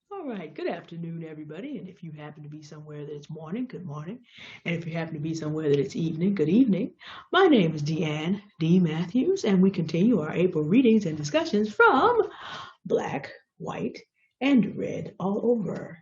All right, good afternoon, everybody. And if you happen to be somewhere that it's morning, good morning. And if you happen to be somewhere that it's evening, good evening. My name is Deanne D. Matthews, and we continue our April readings and discussions from Black, White, and Red all over.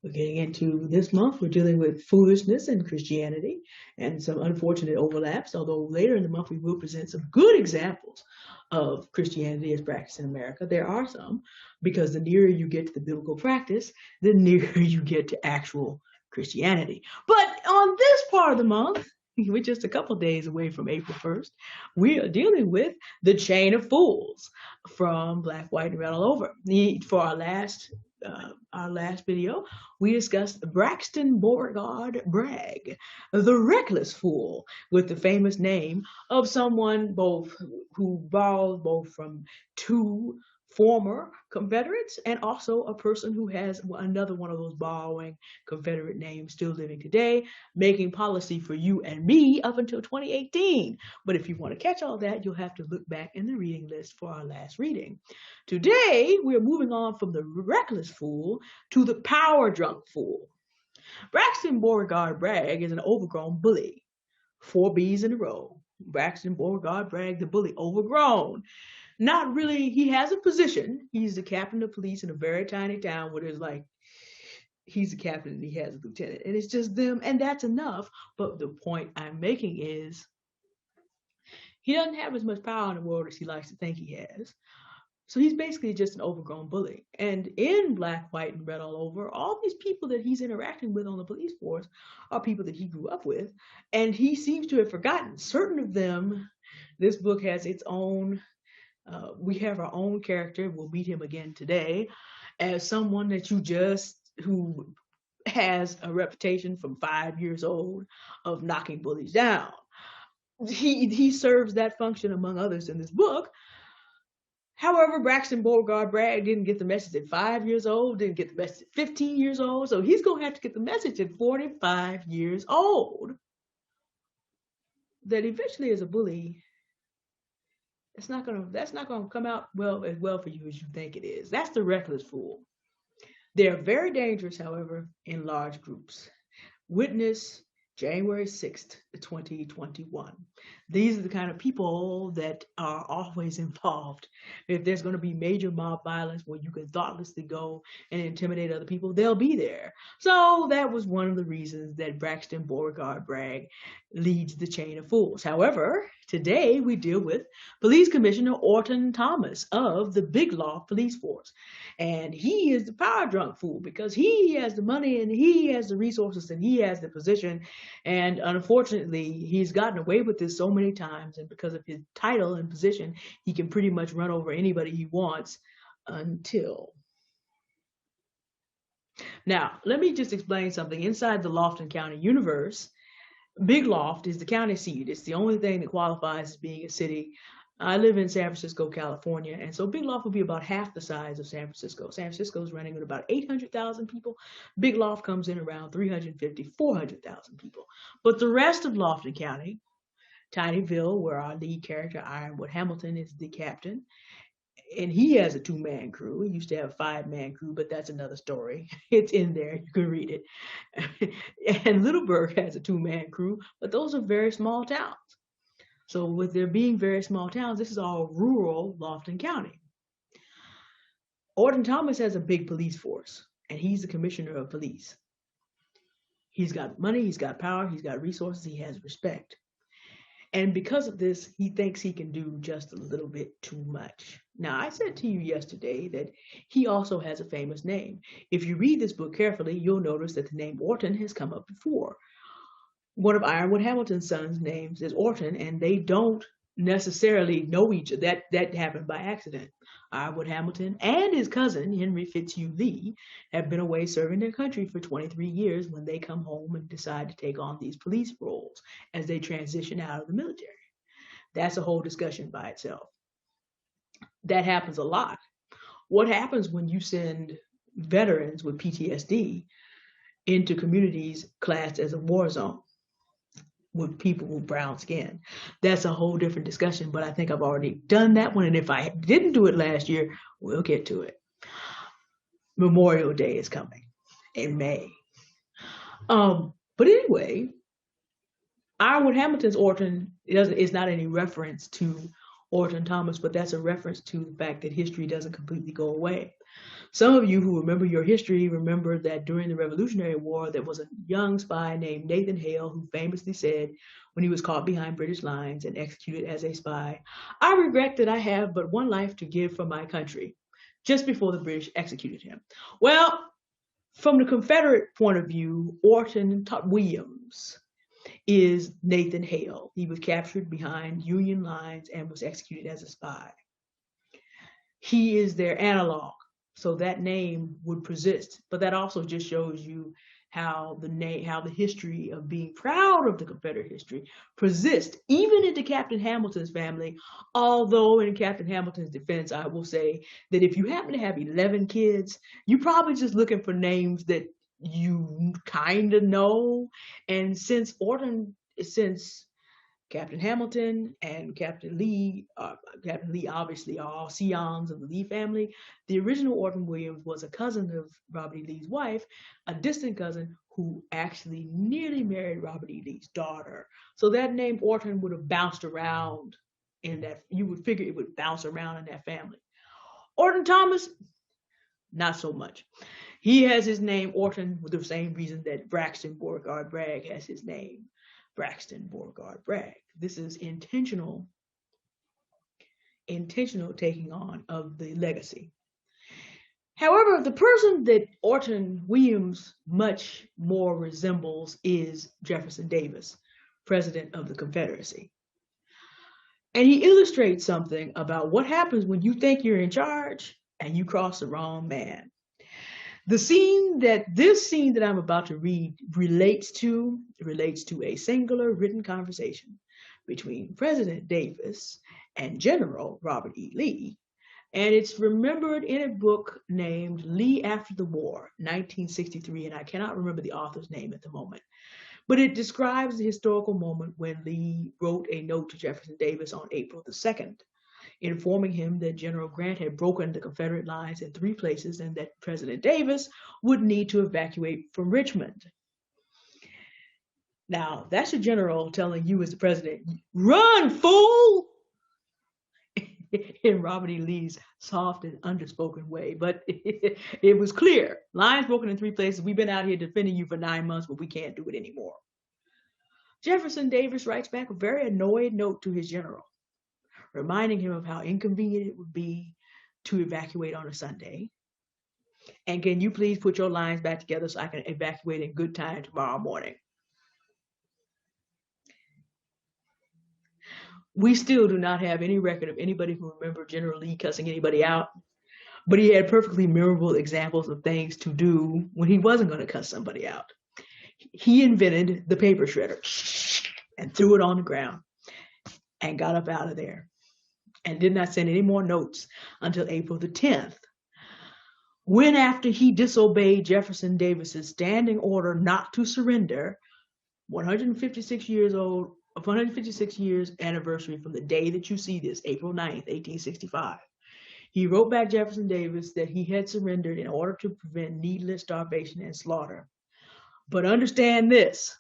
We're getting into this month, we're dealing with foolishness and Christianity and some unfortunate overlaps, although later in the month we will present some good examples of Christianity as practiced in America. There are some, because the nearer you get to the biblical practice, the nearer you get to actual Christianity. But on this part of the month, we're just a couple days away from April 1st, we are dealing with the Chain of Fools from Black, White, and Red all over. For our last video, we discussed Braxton Beauregard Bragg, the reckless fool, with the famous name of someone both who borrowed both from two former Confederates and also a person who has another one of those borrowing Confederate names still living today, making policy for you and me up until 2018. But if you want to catch all that, you'll have to look back in the reading list for our last reading. Today, we're moving on from the reckless fool to the power drunk fool. Braxton Beauregard Bragg is an overgrown bully. 4 B's in a row. Braxton Beauregard Bragg, the bully, overgrown. Not really, he has a position. He's the captain of police in a very tiny town where there's like, he's the captain and he has a lieutenant. And it's just them, and that's enough. But the point I'm making is he doesn't have as much power in the world as he likes to think he has. So he's basically just an overgrown bully. And in Black, White, and Red all over, all these people that he's interacting with on the police force are people that he grew up with. And he seems to have forgotten certain of them. This book has its own, we have our own character. We'll meet him again today as someone that who has a reputation from 5 years old of knocking bullies down. He serves that function among others in this book. However, Braxton Beauregard Bragg didn't get the message at 5 years old, didn't get the message at 15 years old, so he's going to have to get the message at 45 years old that eventually as a bully, that's not going to come out as well for you as you think it is. That's the reckless fool. They're very dangerous, however, in large groups. Witness January 6th, 2021. These are the kind of people that are always involved. If there's going to be major mob violence where you can thoughtlessly go and intimidate other people, they'll be there. So that was one of the reasons that Braxton Beauregard Bragg leads the chain of fools. However, today we deal with Police Commissioner Orton Thomas of the Big Loft Police Force. And he is the power drunk fool because he has the money and he has the resources and he has the position. And unfortunately, he's gotten away with this so many times. And because of his title and position, he can pretty much run over anybody he wants until. Now, let me just explain something. Inside the Lofton County universe, Big Loft is the county seat. It's the only thing that qualifies as being a city. I live in San Francisco, California, and so Big Loft would be about half the size of San Francisco. San Francisco is running at about 800,000 people. Big Loft comes in around 350, 400,000 people. But the rest of Lofton County, Tinyville, where our lead character, Ironwood Hamilton, is the captain, and he has a 2-man crew. He used to have a 5-man crew, but that's another story. It's in there. You can read it. And Littleburg has a 2-man crew, but those are very small towns. So with there being very small towns, this is all rural Lofton County. Orton Thomas has a big police force, and he's the commissioner of police. He's got money, he's got power, he's got resources, he has respect. And because of this, he thinks he can do just a little bit too much. Now, I said to you yesterday that he also has a famous name. If you read this book carefully, you'll notice that the name Orton has come up before. One of Ironwood Hamilton's sons' names is Orton, and they don't necessarily know each other. That happened by accident. Ironwood Hamilton and his cousin, Henry Fitzhugh Lee, have been away serving their country for 23 years when they come home and decide to take on these police roles as they transition out of the military. That's a whole discussion by itself. That happens a lot. What happens when you send veterans with PTSD into communities classed as a war zone with people with brown skin? That's a whole different discussion, but I think I've already done that one. And if I didn't do it last year, we'll get to it. Memorial Day is coming in May. But anyway, Iowa Hamilton's Orton is not any reference to Orton Thomas, but that's a reference to the fact that history doesn't completely go away. Some of you who remember your history remember that during the Revolutionary War, there was a young spy named Nathan Hale who famously said when he was caught behind British lines and executed as a spy, "I regret that I have but one life to give for my country," just before the British executed him. Well, from the Confederate point of view, Orton Williams is Nathan Hale. He was captured behind Union lines and was executed as a spy. He is their analog, so that name would persist. But that also just shows you how the history of being proud of the Confederate history persists, even into Captain Hamilton's family. Although in Captain Hamilton's defense, I will say that if you happen to have 11 kids, you're probably just looking for names that you kind of know. And since Captain Hamilton and Captain Lee obviously are all scions of the Lee family, the original Orton Williams was a cousin of Robert E. Lee's wife, a distant cousin who actually nearly married Robert E. Lee's daughter. So that name Orton would have bounced around in that, you would figure it would bounce around in that family. Orton Thomas, not so much. He has his name Orton with the same reason that Braxton Beauregard Bragg has his name Braxton Beauregard Bragg. This is intentional taking on of the legacy. However, the person that Orton Williams much more resembles is Jefferson Davis, President of the Confederacy. And he illustrates something about what happens when you think you're in charge and you cross the wrong man. This scene that I'm about to read relates to a singular written conversation between President Davis and General Robert E. Lee, and it's remembered in a book named Lee After the War, 1963, and I cannot remember the author's name at the moment, but it describes the historical moment when Lee wrote a note to Jefferson Davis on April the 2nd, informing him that General Grant had broken the Confederate lines in 3 places and that President Davis would need to evacuate from Richmond. Now, that's a general telling you as the president, "Run, fool!" in Robert E. Lee's soft and underspoken way. But it was clear. Lines broken in 3 places. We've been out here defending you for 9 months, but we can't do it anymore. Jefferson Davis writes back a very annoyed note to his general, reminding him of how inconvenient it would be to evacuate on a Sunday. And can you please put your lines back together so I can evacuate in good time tomorrow morning? We still do not have any record of anybody who remembered General Lee cussing anybody out, but he had perfectly memorable examples of things to do when he wasn't going to cuss somebody out. He invented the paper shredder and threw it on the ground and got up out of there and did not send any more notes until April the 10th, when after he disobeyed Jefferson Davis's standing order not to surrender, 156 years anniversary from the day that you see this, April 9th, 1865. He wrote back Jefferson Davis that he had surrendered in order to prevent needless starvation and slaughter. But understand this,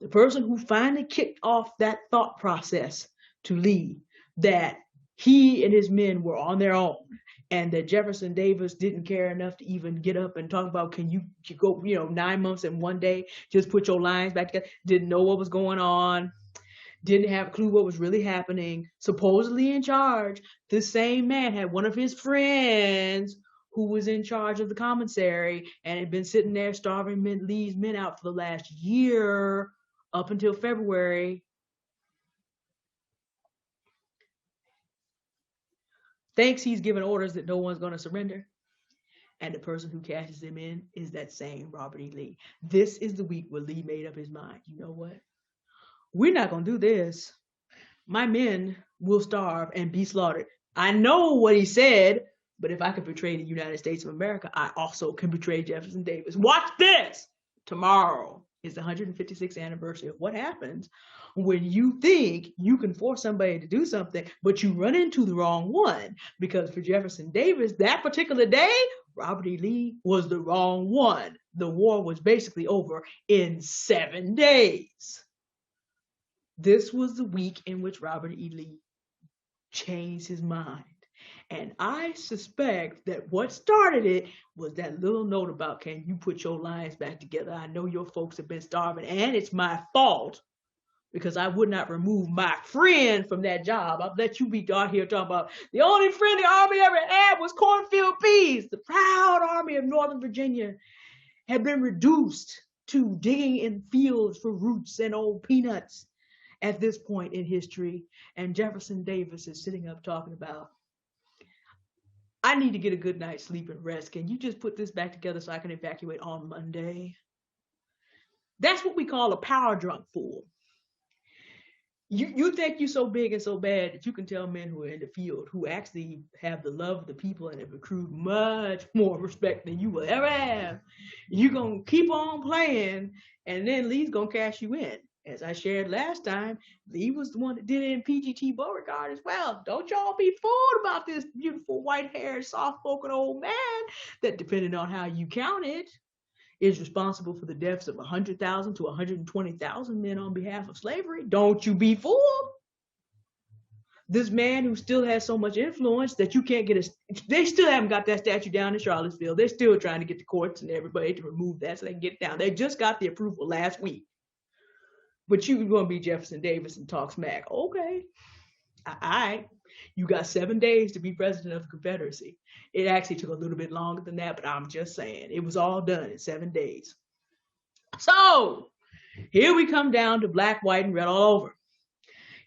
the person who finally kicked off that thought process to Lee, that he and his men were on their own, and that Jefferson Davis didn't care enough to even get up and talk about, can you go, 9 months and 1 day, just put your lines back together, didn't know what was going on, didn't have a clue what was really happening, supposedly in charge. This same man had one of his friends who was in charge of the commissary and had been sitting there starving Lee's men out for the last year up until February. Thinks he's given orders that no one's going to surrender. And the person who cashes him in is that same Robert E. Lee. This is the week where Lee made up his mind. You know what? We're not going to do this. My men will starve and be slaughtered. I know what he said, but if I can betray the United States of America, I also can betray Jefferson Davis. Watch this. Tomorrow is the 156th anniversary of what happens when you think you can force somebody to do something, but you run into the wrong one. Because for Jefferson Davis, that particular day Robert E. Lee was the wrong one. The war was basically over in 7 days. This was the week in which Robert E. Lee changed his mind. And I suspect that what started it was that little note about, can you put your lines back together? I know your folks have been starving, and it's my fault because I would not remove my friend from that job. I'll let you be out here talking about the only friend the Army ever had was cornfield peas. The proud Army of Northern Virginia had been reduced to digging in fields for roots and old peanuts at this point in history. And Jefferson Davis is sitting up talking about, I need to get a good night's sleep and rest. Can you just put this back together so I can evacuate on Monday? That's what we call a power drunk fool. You think you're so big and so bad that you can tell men who are in the field, who actually have the love of the people and have accrued much more respect than you will ever have, you're going to keep on playing, and then Lee's going to cash you in. As I shared last time, Lee was the one that did it in PGT Beauregard as well. Don't y'all be fooled about this beautiful white-haired, soft-spoken old man that, depending on how you count it, is responsible for the deaths of 100,000 to 120,000 men on behalf of slavery. Don't you be fooled. This man who still has so much influence that you can't get they still haven't got that statue down in Charlottesville. They're still trying to get the courts and everybody to remove that so they can get it down. They just got the approval last week. But you're going to be Jefferson Davis and talk smack. Okay. All right. You got 7 days to be president of the Confederacy. It actually took a little bit longer than that, but I'm just saying it was all done in 7 days. So here we come down to black, white, and red all over.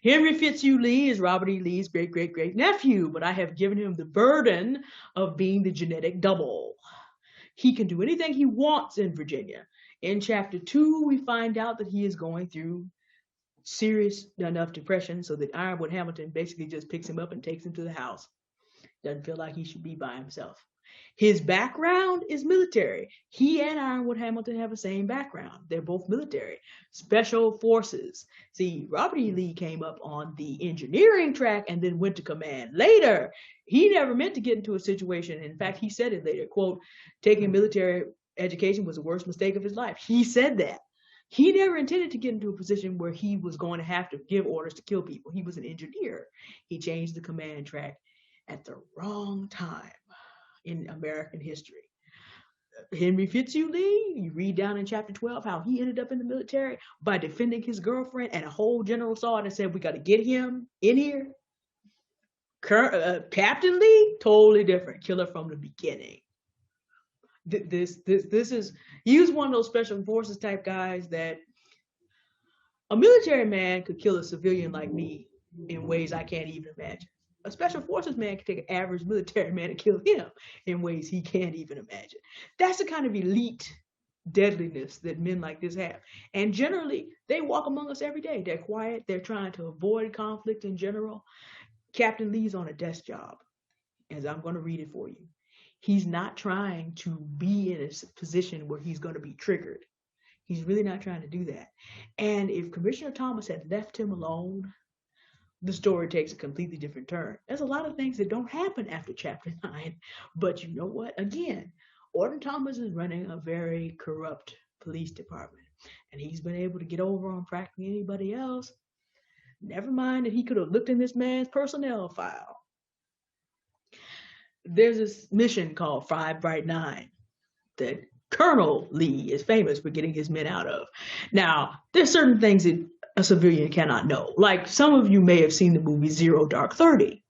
Henry Fitzhugh Lee is Robert E. Lee's great-great-great nephew, but I have given him the burden of being the genetic double. He can do anything he wants in Virginia. In chapter 2, we find out that he is going through serious enough depression so that Ironwood Hamilton basically just picks him up and takes him to the house. Doesn't feel like he should be by himself. His background is military. He and Ironwood Hamilton have the same background. They're both military. Special forces. See, Robert E. Lee came up on the engineering track and then went to command later. He never meant to get into a situation. In fact, he said it later, quote, taking military education was the worst mistake of his life. He said that. He never intended to get into a position where he was going to have to give orders to kill people. He was an engineer. He changed the command track at the wrong time in American history. Henry Fitzhugh Lee, you read down in chapter 12 how he ended up in the military by defending his girlfriend, and a whole general saw it and said, we got to get him in here. Captain Lee, totally different. Killer from the beginning. This is, he was one of those special forces type guys that a military man could kill a civilian like me in ways I can't even imagine. A special forces man can take an average military man and kill him in ways he can't even imagine. That's the kind of elite deadliness that men like this have. And generally, they walk among us every day. They're quiet. They're trying to avoid conflict in general. Captain Lee's on a desk job, as I'm going to read it for you. He's not trying to be in a position where he's going to be triggered. He's really not trying to do that. And if Commissioner Thomas had left him alone, the story takes a completely different turn. There's a lot of things that don't happen after chapter 9. But you know what? Again, Orton Thomas is running a very corrupt police department. And he's been able to get over on practically anybody else. Never mind that he could have looked in this man's personnel file. There's this mission called 5 Bright 9 that Colonel Lee is famous for getting his men out of. Now, there's certain things that a civilian cannot know. Like some of you may have seen the movie Zero Dark 30.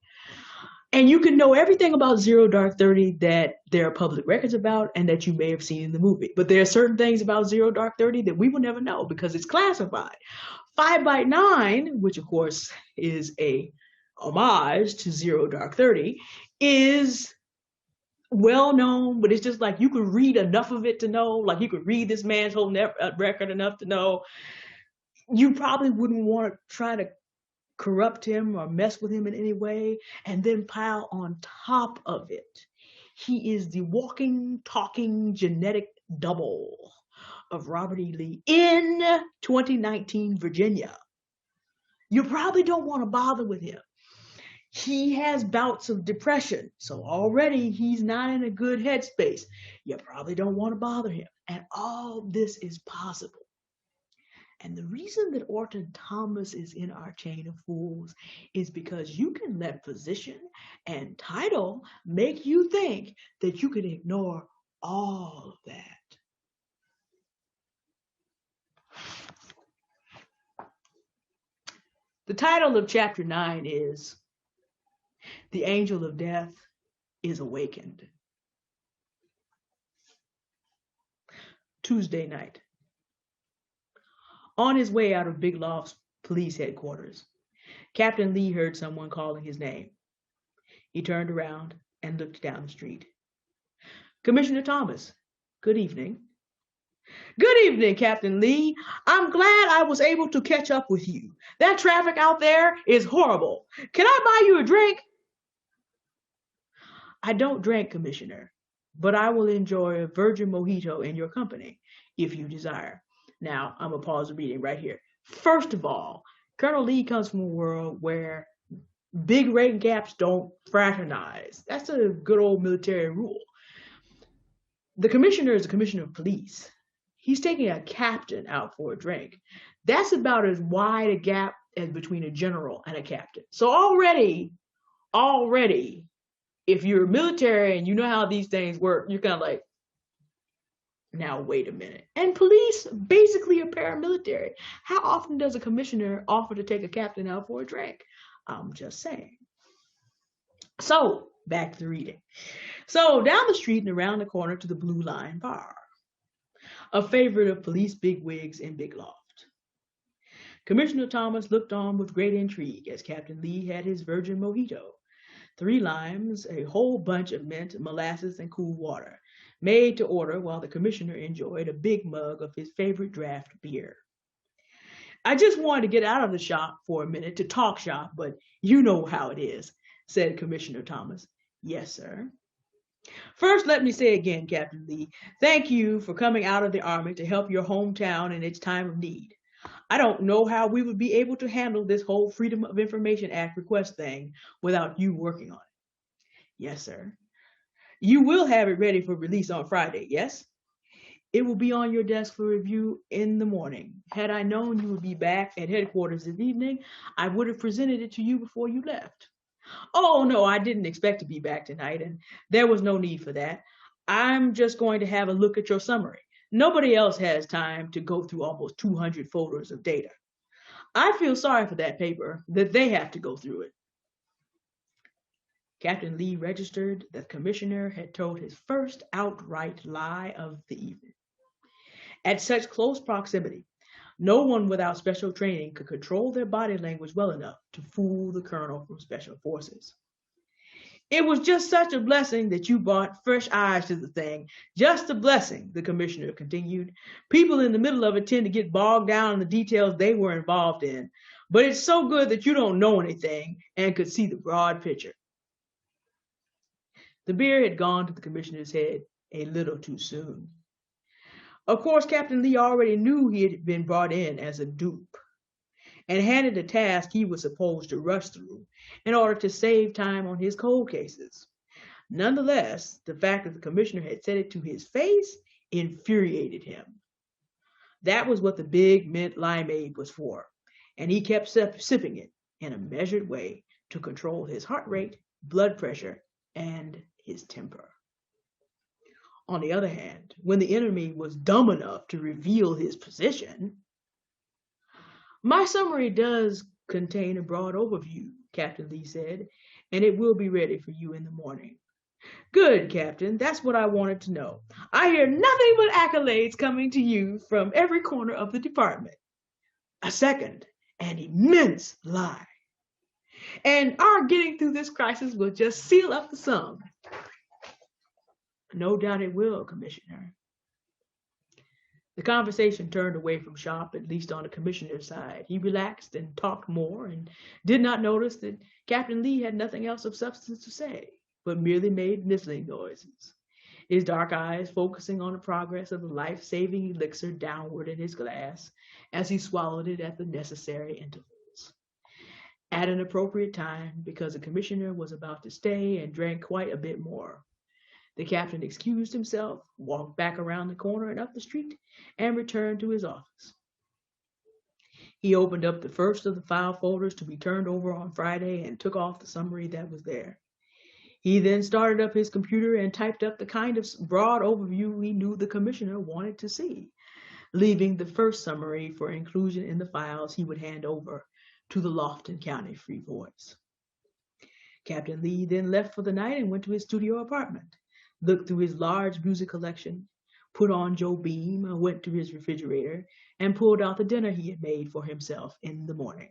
And you can know everything about Zero Dark 30 that there are public records about and that you may have seen in the movie. But there are certain things about Zero Dark 30 that we will never know because it's classified. 5 Bright 9, which of course is a homage to Zero Dark 30, is well known, but it's just like you could read enough of it to know, like you could read this man's whole record enough to know. You probably wouldn't want to try to corrupt him or mess with him in any way, and then pile on top of it, he is the walking, talking genetic double of Robert E. Lee in 2019 Virginia. You probably don't want to bother with him. He has bouts of depression, so already he's not in a good headspace. You probably don't want to bother him. And all this is possible. And the reason that Orton Thomas is in our chain of fools is because you can let position and title make you think that you can ignore all of that. The title of chapter 9 is The Angel of Death is Awakened. Tuesday night. On his way out of Big Loft's police headquarters, Captain Lee heard someone calling his name. He turned around and looked down the street. Commissioner Thomas, good evening. Good evening, Captain Lee. I'm glad I was able to catch up with you. That traffic out there is horrible. Can I buy you a drink? I don't drink, Commissioner, but I will enjoy a virgin mojito in your company, if you desire. Now, I'm going to pause the reading right here. First of all, Colonel Lee comes from a world where big rank gaps don't fraternize. That's a good old military rule. The commissioner is the commissioner of police. He's taking a captain out for a drink. That's about as wide a gap as between a general and a captain. So already, if you're military and you know how these things work, you're kind of like, now wait a minute. And police basically are paramilitary. How often does a commissioner offer to take a captain out for a drink? I'm just saying. So back to the reading. So down the street and around the corner to the Blue Line Bar, a favorite of police bigwigs in Big Loft. Commissioner Thomas looked on with great intrigue as Captain Lee had his virgin mojito, 3 limes, a whole bunch of mint, molasses, and cool water, made to order while the commissioner enjoyed a big mug of his favorite draft beer. I just wanted to get out of the shop for a minute to talk shop, but you know how it is, said Commissioner Thomas. Yes, sir. First, let me say again, Captain Lee, thank you for coming out of the Army to help your hometown in its time of need. I don't know how we would be able to handle this whole Freedom of Information Act request thing without you working on it. Yes, sir. You will have it ready for release on Friday, yes? It will be on your desk for review in the morning. Had I known you would be back at headquarters this evening, I would have presented it to you before you left. Oh, no, I didn't expect to be back tonight, and there was no need for that. I'm just going to have a look at your summary. Nobody else has time to go through almost 200 folders of data. I feel sorry for that paper, that they have to go through it. Captain Lee registered that the commissioner had told his first outright lie of the evening. At such close proximity, no one without special training could control their body language well enough to fool the colonel from Special Forces. It was just such a blessing that you brought fresh eyes to the thing. Just a blessing, the commissioner continued. People in the middle of it tend to get bogged down in the details they were involved in. But it's so good that you don't know anything and could see the broad picture. The beer had gone to the commissioner's head a little too soon. Of course, Captain Lee already knew he had been brought in as a dupe and handed a task he was supposed to rush through in order to save time on his cold cases. Nonetheless, the fact that the commissioner had said it to his face infuriated him. That was what the big mint limeade was for, and he kept sipping it in a measured way to control his heart rate, blood pressure, and his temper. On the other hand, when the enemy was dumb enough to reveal his position, my summary does contain a broad overview, Captain Lee said, and it will be ready for you in the morning. Good, Captain. That's what I wanted to know. I hear nothing but accolades coming to you from every corner of the department. A second, an immense lie. And our getting through this crisis will just seal up the sum. No doubt it will, Commissioner. The conversation turned away from shop, at least on the commissioner's side. He relaxed and talked more and did not notice that Captain Lee had nothing else of substance to say, but merely made whistling noises, his dark eyes focusing on the progress of the life-saving elixir downward in his glass as he swallowed it at the necessary intervals. at an appropriate time because the commissioner was about to stay and drank quite a bit more. The captain excused himself, walked back around the corner and up the street, and returned to his office. He opened up the first of the file folders to be turned over on Friday and took off the summary that was there. He then started up his computer and typed up the kind of broad overview he knew the commissioner wanted to see, leaving the first summary for inclusion in the files he would hand over to the Lofton County Free Voice. Captain Lee then left for the night and went to his studio apartment, looked through his large music collection, put on Joe Beam, went to his refrigerator, and pulled out the dinner he had made for himself in the morning.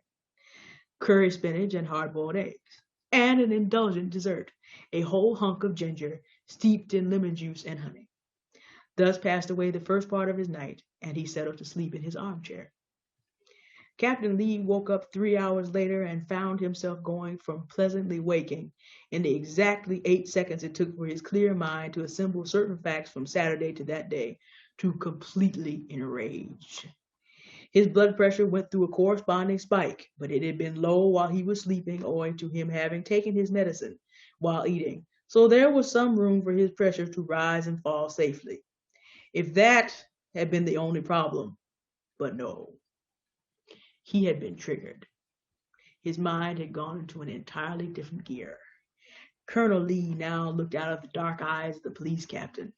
Curry spinach and hard-boiled eggs, and an indulgent dessert, a whole hunk of ginger steeped in lemon juice and honey. Thus passed away the first part of his night, and he settled to sleep in his armchair. Captain Lee woke up 3 hours later and found himself going from pleasantly waking in the exactly 8 seconds it took for his clear mind to assemble certain facts from Saturday to that day to completely enraged. His blood pressure went through a corresponding spike, but it had been low while he was sleeping owing to him having taken his medicine while eating, so there was some room for his pressure to rise and fall safely. If that had been the only problem, but no. He had been triggered. His mind had gone into an entirely different gear. Colonel Lee now looked out of the dark eyes of the police captain.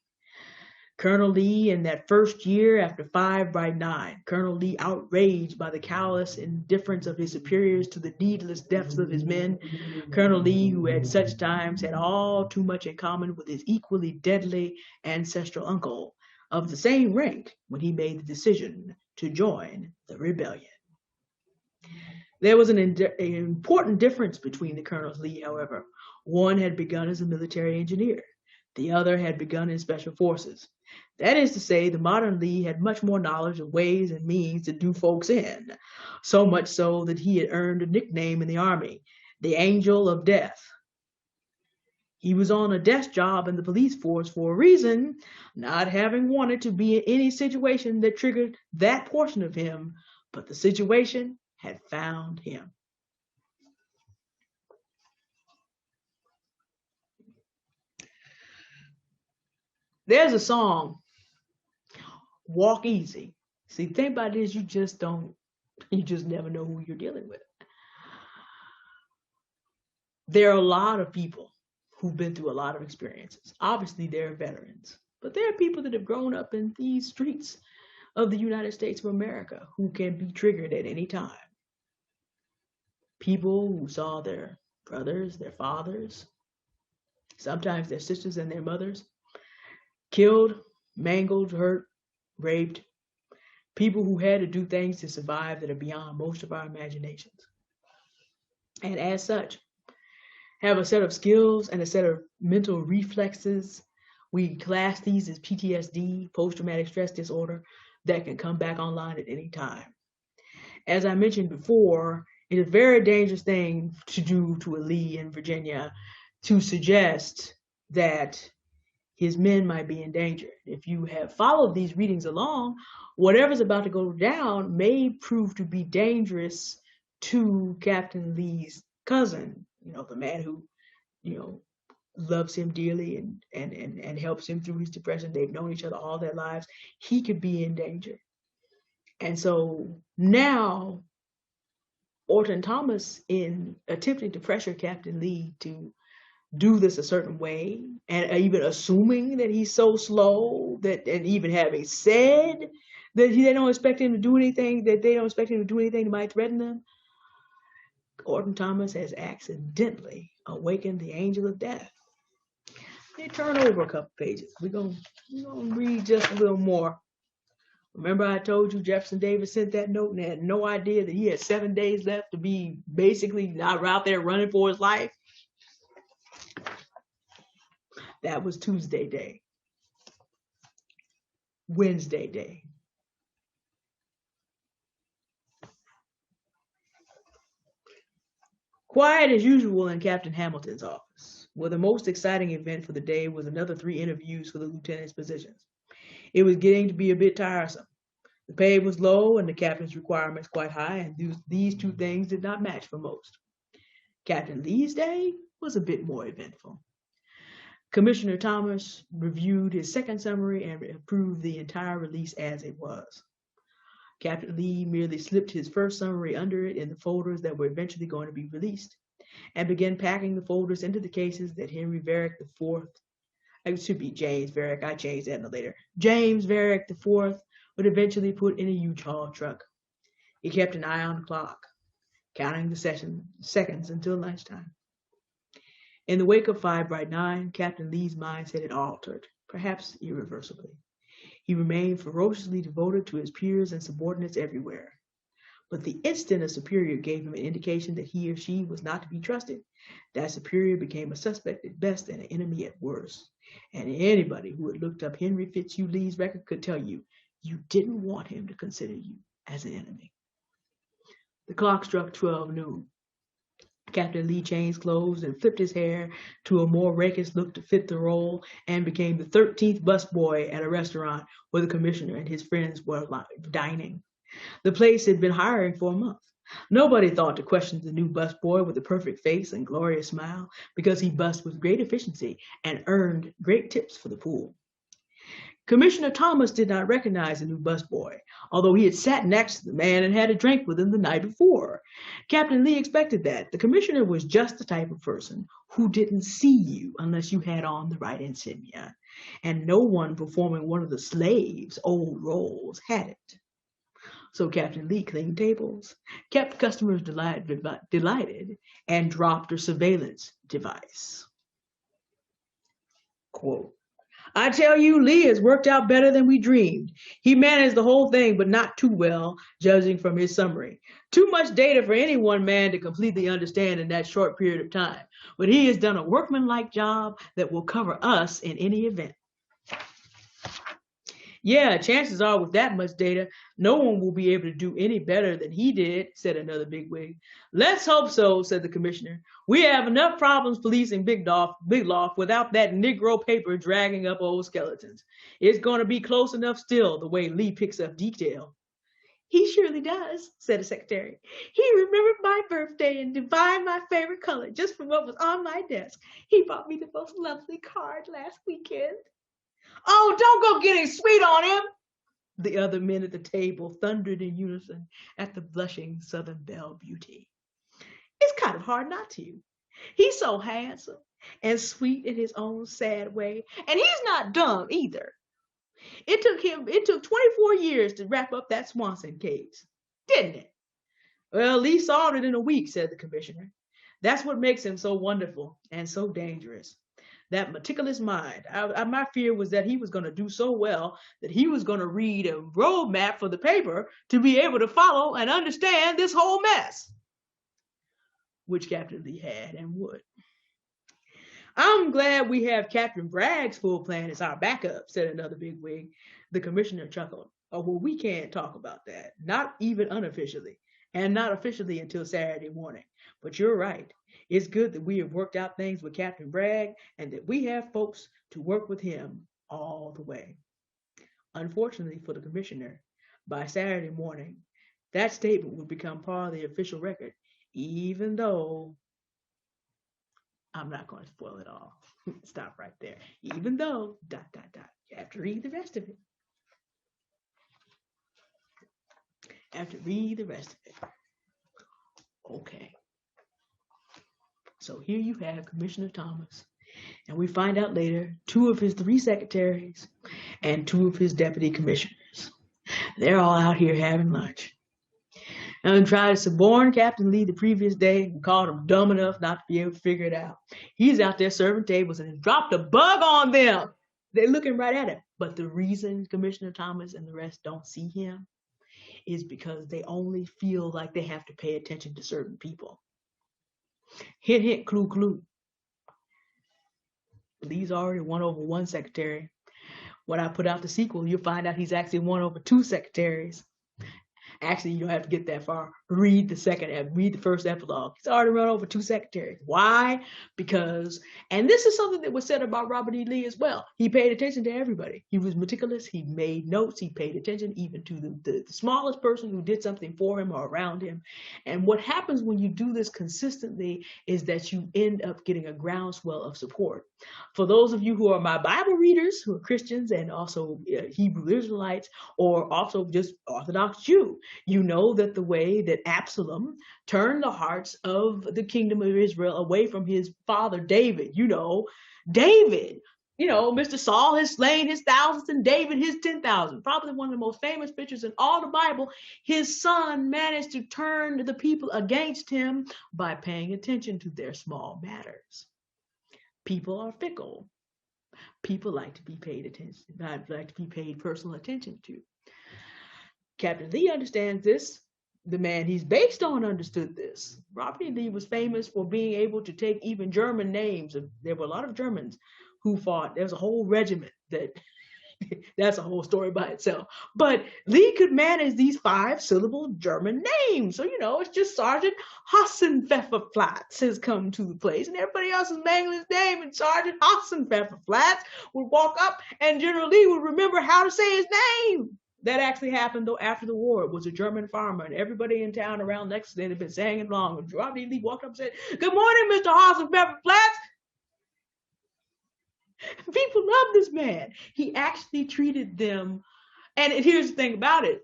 Colonel Lee in that first year after 5 bright 9. Colonel Lee outraged by the callous indifference of his superiors to the needless deaths of his men. Colonel Lee, who at such times had all too much in common with his equally deadly ancestral uncle of the same rank when he made the decision to join the rebellion. There was an important difference between the Colonels Lee, however. One had begun as a military engineer. The other had begun in special forces. That is to say, the modern Lee had much more knowledge of ways and means to do folks in, so much so that he had earned a nickname in the Army, the Angel of Death. He was on a desk job in the police force for a reason, not having wanted to be in any situation that triggered that portion of him, but the situation had found him. There's a song, Walk Easy. See, the thing about it is you just never know who you're dealing with. There are a lot of people who've been through a lot of experiences. Obviously, they're veterans, but there are people that have grown up in these streets of the United States of America who can be triggered at any time. People who saw their brothers, their fathers, sometimes their sisters and their mothers, killed, mangled, hurt, raped. People who had to do things to survive that are beyond most of our imaginations. And as such, have a set of skills and a set of mental reflexes. We class these as PTSD, post-traumatic stress disorder, that can come back online at any time. As I mentioned before, it is a very dangerous thing to do to a Lee in Virginia to suggest that his men might be in danger. If you have followed these readings along, whatever's about to go down may prove to be dangerous to Captain Lee's cousin, the man who, loves him dearly and helps him through his depression. They've known each other all their lives. He could be in danger. And so now Orton Thomas, in attempting to pressure Captain Lee to do this a certain way, and even assuming that he's so slow, and even having said that they don't expect him to do anything, that might threaten them, Orton Thomas has accidentally awakened the angel of death. Let me turn over a couple pages. We're gonna read just a little more. Remember I told you Jefferson Davis sent that note and had no idea that he had 7 days left to be basically not out there running for his life? That was Tuesday day. Wednesday day. Quiet as usual in Captain Hamilton's office, where the most exciting event for the day was another 3 interviews for the lieutenant's positions. It was getting to be a bit tiresome. The pay was low and the captain's requirements quite high, and these 2 things did not match for most. Captain Lee's day was a bit more eventful. Commissioner Thomas reviewed his second summary and approved the entire release as it was. Captain Lee merely slipped his first summary under it in the folders that were eventually going to be released, and began packing the folders into the cases that Henry Varick IV, it should be James Varick, I changed that later, James Varick IV would eventually put in a U-Haul truck. He kept an eye on the clock, counting the seconds until lunchtime. In the wake of 5 Bright 9, Captain Lee's mindset had altered, perhaps irreversibly. He remained ferociously devoted to his peers and subordinates everywhere. But the instant a superior gave him an indication that he or she was not to be trusted, that superior became a suspect at best and an enemy at worst. And anybody who had looked up Henry Fitzhugh Lee's record could tell you, you didn't want him to consider you as an enemy. The clock struck 12 noon. Captain Lee changed clothes and flipped his hair to a more rakish look to fit the role, and became the 13th busboy at a restaurant where the commissioner and his friends were dining. The place had been hiring for a month. Nobody thought to question the new busboy with the perfect face and glorious smile, because he bussed with great efficiency and earned great tips for the pool. Commissioner Thomas did not recognize the new busboy, although he had sat next to the man and had a drink with him the night before. Captain Lee expected that. The commissioner was just the type of person who didn't see you unless you had on the right insignia, and no one performing one of the slaves' old roles had it. So Captain Lee cleaned tables, kept customers delighted, and dropped a surveillance device. Quote, I tell you, Lee has worked out better than we dreamed. He managed the whole thing, but not too well, judging from his summary. Too much data for any one man to completely understand in that short period of time. But he has done a workmanlike job that will cover us in any event. Yeah, chances are with that much data, no one will be able to do any better than he did, said another bigwig. Let's hope so, said the commissioner. We have enough problems policing Big Loft without that Negro paper dragging up old skeletons. It's going to be close enough still, the way Lee picks up detail. He surely does, said the secretary. He remembered my birthday and divined my favorite color just from what was on my desk. He bought me the most lovely card last weekend. Oh, don't go getting sweet on him, the other men at the table thundered in unison at the blushing Southern Belle beauty. It's kind of hard not to. He's so handsome and sweet in his own sad way, and he's not dumb either. It took 24 years to wrap up that Swanson case, didn't it? Well, Lee solved it in a week, said the commissioner. That's what makes him so wonderful and so dangerous. That meticulous mind. My fear was that he was going to do so well that he was going to read a roadmap for the paper to be able to follow and understand this whole mess, which Captain Lee had and would. I'm glad we have Captain Bragg's full plan as our backup, said another bigwig. The commissioner chuckled. Oh, well, we can't talk about that, not even unofficially, and not officially until Saturday morning. But you're right. It's good that we have worked out things with Captain Bragg and that we have folks to work with him all the way. Unfortunately for the commissioner, by Saturday morning, that statement would become part of the official record, even though, I'm not going to spoil it all. Stop right there. Even though, ... You have to read the rest of it. Okay. So here you have Commissioner Thomas, and we find out later 2 of his 3 secretaries and 2 of his deputy commissioners. They're all out here having lunch. And tried to suborn Captain Lee the previous day and called him dumb enough not to be able to figure it out. He's out there serving tables and has dropped a bug on them. They're looking right at him. But the reason Commissioner Thomas and the rest don't see him is because they only feel like they have to pay attention to certain people. Hint, hint, clue, clue. Lee's already won over 1 secretary. When I put out the sequel, you'll find out he's actually won over 2 secretaries. Actually, you don't have to get that far. Read the first epilogue. He's already run over 2 secretaries. Why? Because, and this is something that was said about Robert E. Lee as well. He paid attention to everybody. He was meticulous. He made notes. He paid attention even to the smallest person who did something for him or around him. And what happens when you do this consistently is that you end up getting a groundswell of support. For those of you who are my Bible readers, who are Christians and also Hebrew Israelites, or also just Orthodox Jew, you know that the way that Absalom turned the hearts of the kingdom of Israel away from his father David, David, Mr. Saul has slain his thousands and David his 10,000. Probably one of the most famous pictures in all the Bible. His son managed to turn the people against him by paying attention to their small matters. People are fickle. People like to be paid attention, like to be paid personal attention to. Captain Lee understands this. The man he's based on understood this. Robert E. Lee was famous for being able to take even German names. There were a lot of Germans who fought. There was a whole regiment that's a whole story by itself. But Lee could manage these 5-syllable German names. So, it's just Sergeant Hassenpfefferplatz has come to the place, and everybody else is mangling his name, and Sergeant Hassenpfefferplatz would walk up, and General Lee would remember how to say his name. That actually happened, though, after the war. It was a German farmer, and everybody in town around Lexington had been saying it along. And Robert E. Lee walked up and said, "Good morning, Mr. Hassenpfefferplatz." People love this man. He actually treated them. And here's the thing about it.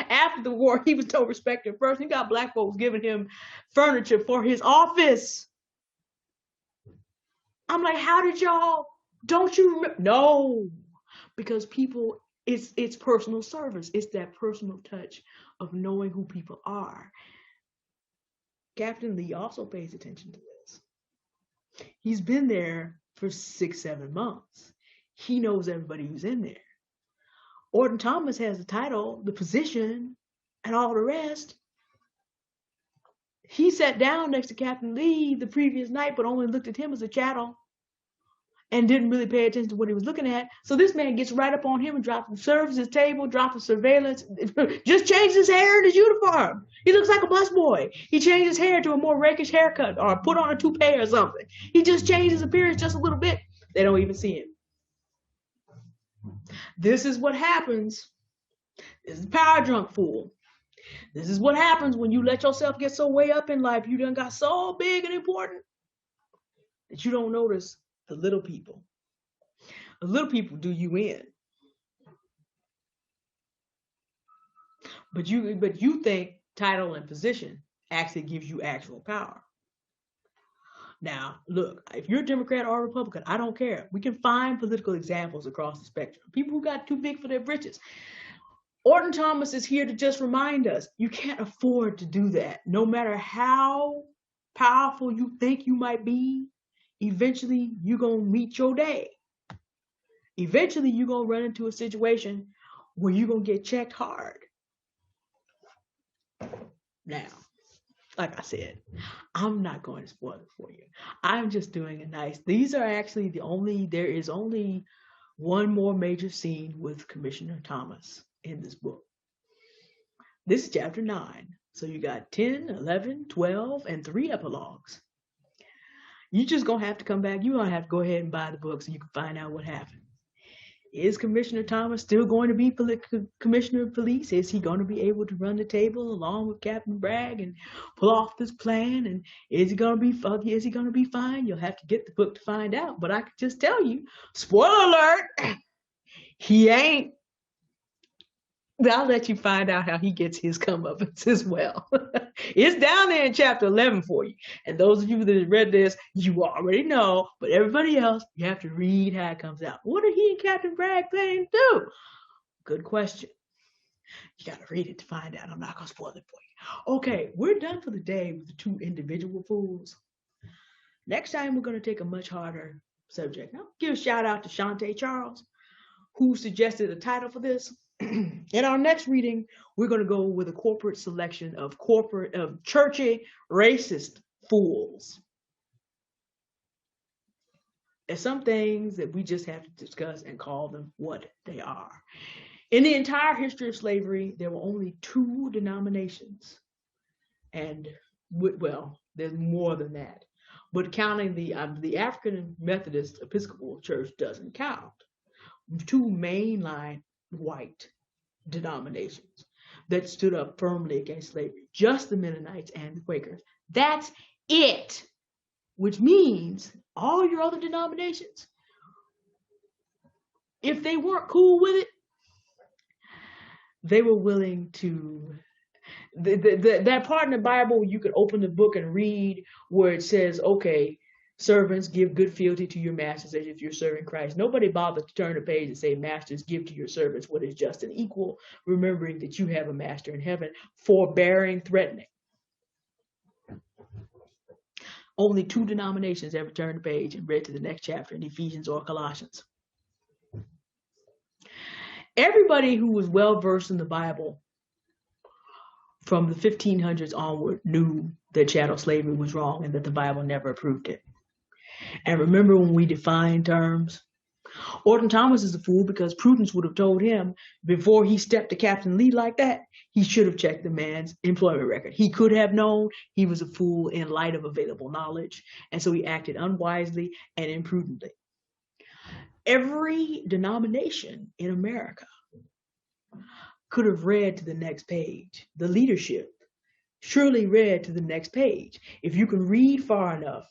After the war, he was so respected. First, he got black folks giving him furniture for his office. I'm like, how did y'all? Don't you remember? No, because people, it's personal service. It's that personal touch of knowing who people are. Captain Lee also pays attention to this. He's been there for 6-7 months. He knows everybody who's in there. Orton Thomas has the title, the position, and all the rest. He sat down next to Captain Lee the previous night, but only looked at him as a chattel and didn't really pay attention to what he was looking at. So this man gets right up on him and drops the services table, drops the surveillance, just changed his hair and his uniform. He looks like a busboy. He changed his hair to a more rakish haircut or put on a toupee or something. He just changed his appearance just a little bit. They don't even see him. This is what happens. This is power drunk fool. This is what happens when you let yourself get so way up in life. You done got so big and important that you don't notice the little people. The little people do you in. But you think title and position actually gives you actual power. Now, look, if you're a Democrat or a Republican, I don't care. We can find political examples across the spectrum. People who got too big for their britches. Orton Thomas is here to just remind us, you can't afford to do that. No matter how powerful you think you might be, eventually you're going to meet your day. Eventually you're going to run into a situation where you're going to get checked hard. Now, like I said, I'm not going to spoil it for you. I'm just doing a nice, these are actually there is only one more major scene with Commissioner Thomas in this book. This is chapter 9. So you got 10, 11, 12, and 3 epilogues. You're just going to have to come back. You're going to have to go ahead and buy the book so you can find out what happened. Is Commissioner Thomas still going to be Commissioner of Police? Is he going to be able to run the table along with Captain Bragg and pull off this plan? And is he going to be fine? You'll have to get the book to find out. But I can just tell you, spoiler alert, he ain't. I'll let you find out how he gets his comeuppance as well. It's down there in chapter 11 for you. And those of you that have read this, you already know. But everybody else, you have to read how it comes out. What are he and Captain Bragg planning to do? Good question. You got to read it to find out. I'm not going to spoil it for you. Okay, we're done for the day with the 2 individual fools. Next time, we're going to take a much harder subject. Now, give a shout out to Shantae Charles, who suggested a title for this. In our next reading, we're going to go with a corporate selection of churchy racist fools. There's some things that we just have to discuss and call them what they are. In the entire history of slavery, there were only 2 denominations. And, well, there's more than that. But counting the African Methodist Episcopal Church doesn't count. 2 mainline white denominations that stood up firmly against slavery, just the Mennonites and the Quakers. That's it, which means all your other denominations, if they weren't cool with it, they were willing to, that part in the Bible, you could open the book and read where it says, okay, servants, give good fealty to your masters as if you're serving Christ. Nobody bothered to turn the page and say, masters, give to your servants what is just and equal, remembering that you have a master in heaven, forbearing, threatening. Only 2 denominations ever turned the page and read to the next chapter in Ephesians or Colossians. Everybody who was well versed in the Bible from the 1500s onward knew that chattel slavery was wrong and that the Bible never approved it. And remember when we defined terms? Orton Thomas is a fool because Prudence would have told him before he stepped to Captain Lee like that, he should have checked the man's employment record. He could have known he was a fool in light of available knowledge, and so he acted unwisely and imprudently. Every denomination in America could have read to the next page. The leadership surely read to the next page. If you can read far enough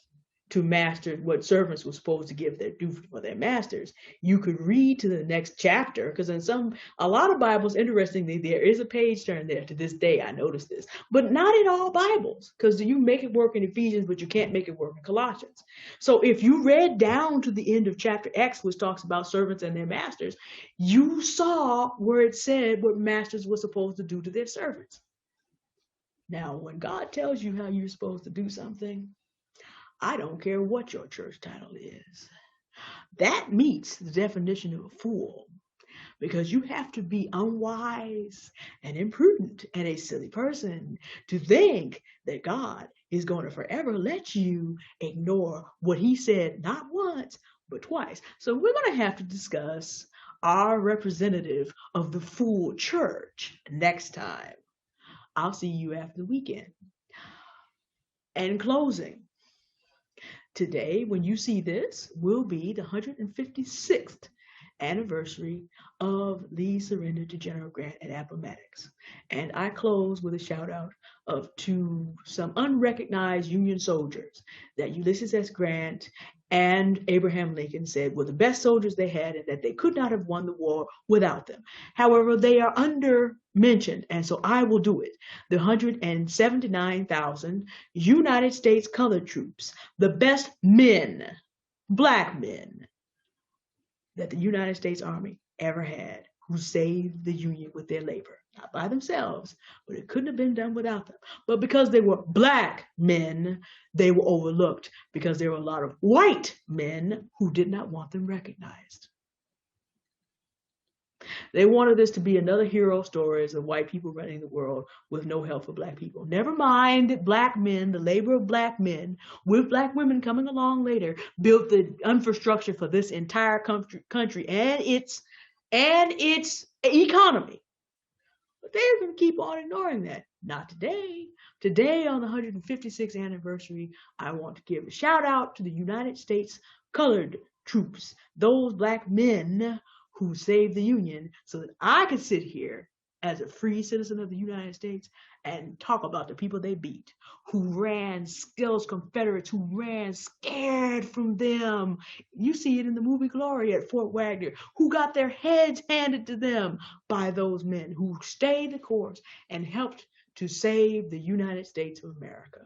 to master what servants were supposed to give their due for their masters, you could read to the next chapter, because in a lot of Bibles, interestingly, there is a page turn there. To this day, I noticed this, but not in all Bibles, because you make it work in Ephesians, but you can't make it work in Colossians. So if you read down to the end of chapter X, which talks about servants and their masters, you saw where it said what masters were supposed to do to their servants. Now, when God tells you how you're supposed to do something, I don't care what your church title is. That meets the definition of a fool, because you have to be unwise and imprudent and a silly person to think that God is going to forever let you ignore what he said not once, but twice. So we're going to have to discuss our representative of the fool church next time. I'll see you after the weekend. And closing. Today, when you see this, will be the 156th anniversary of Lee's surrender to General Grant at Appomattox. And I close with a shout out to some unrecognized Union soldiers that Ulysses S. Grant and Abraham Lincoln said were the best soldiers they had and that they could not have won the war without them. However, they are under-mentioned, and so I will do it. The 179,000 United States colored troops, the best men, black men, that the United States Army ever had, who saved the Union with their labor. Not by themselves, but it couldn't have been done without them. But because they were black men, they were overlooked because there were a lot of white men who did not want them recognized. They wanted this to be another hero stories of white people running the world with no help for black people. Never mind that black men, the labor of black men, with black women coming along later, built the infrastructure for this entire country and its economy. But they're going to keep on ignoring that. Not today. Today, on the 156th anniversary, I want to give a shout out to the United States colored troops, those black men who saved the Union, so that I could sit here as a free citizen of the United States and talk about the people they beat, who ran, those Confederates who ran scared from them. You see it in the movie Glory at Fort Wagner, who got their heads handed to them by those men who stayed the course and helped to save the United States of America.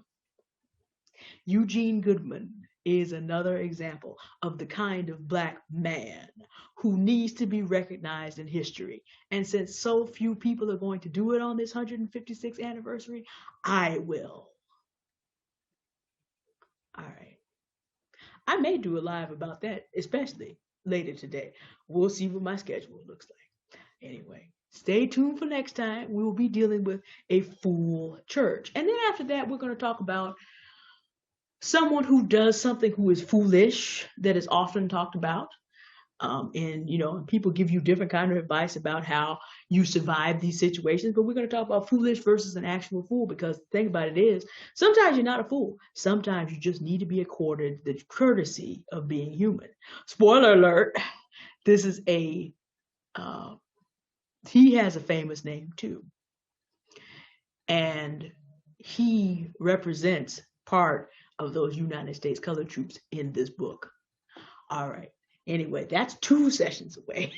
Eugene Goodman is another example of the kind of black man who needs to be recognized in history. And since so few people are going to do it on this 156th anniversary, I will. All right. I may do a live about that, especially later today. We'll see what my schedule looks like. Anyway, stay tuned for next time. We will be dealing with a fool church. And then after that, we're going to talk about someone who does something who is foolish, that is often talked about, And people give you different kind of advice about how you survive these situations. But we're going to talk about foolish versus an actual fool, because the thing about it is, sometimes you're not a fool. Sometimes you just need to be accorded the courtesy of being human. Spoiler alert: this is he has a famous name too, and he represents part of those United States colored troops in this book. All right. Anyway, that's 2 sessions away.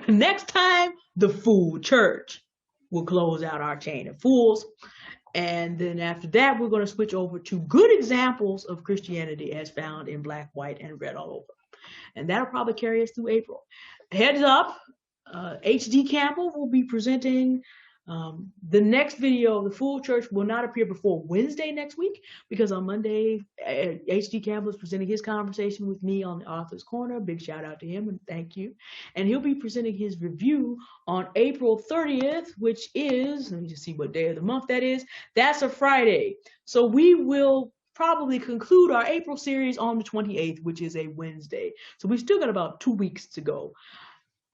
Next time, the Fool Church will close out our chain of fools. And then after that, we're going to switch over to good examples of Christianity as found in black, white, and red all over. And that'll probably carry us through April. Heads up, H.D. Campbell will be presenting the next video of the Fool Church will not appear before Wednesday next week, because on Monday, H.D. Campbell is presenting his conversation with me on the Author's Corner. Big shout out to him and thank you. And he'll be presenting his review on April 30th, which is, let me just see what day of the month that is. That's a Friday. So we will probably conclude our April series on the 28th, which is a Wednesday. So we've still got about 2 weeks to go.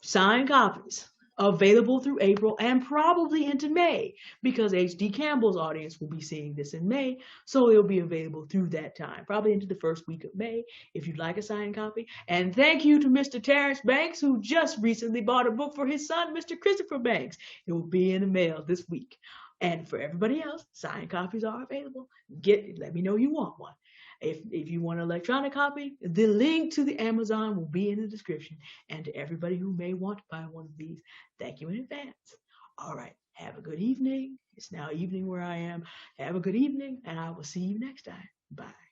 Signed copies available through April and probably into May, because H.D. Campbell's audience will be seeing this in May, so it'll be available through that time, probably into the first week of May, if you'd like a signed copy. And thank you to Mr. Terrence Banks, who just recently bought a book for his son, Mr. Christopher Banks. It will be in the mail this week. And for everybody else, signed copies are available. Let me know you want one. If you want an electronic copy, the link to the Amazon will be in the description. And to everybody who may want to buy one of these, thank you in advance. All right, have a good evening. It's now evening where I am. Have a good evening, and I will see you next time. Bye.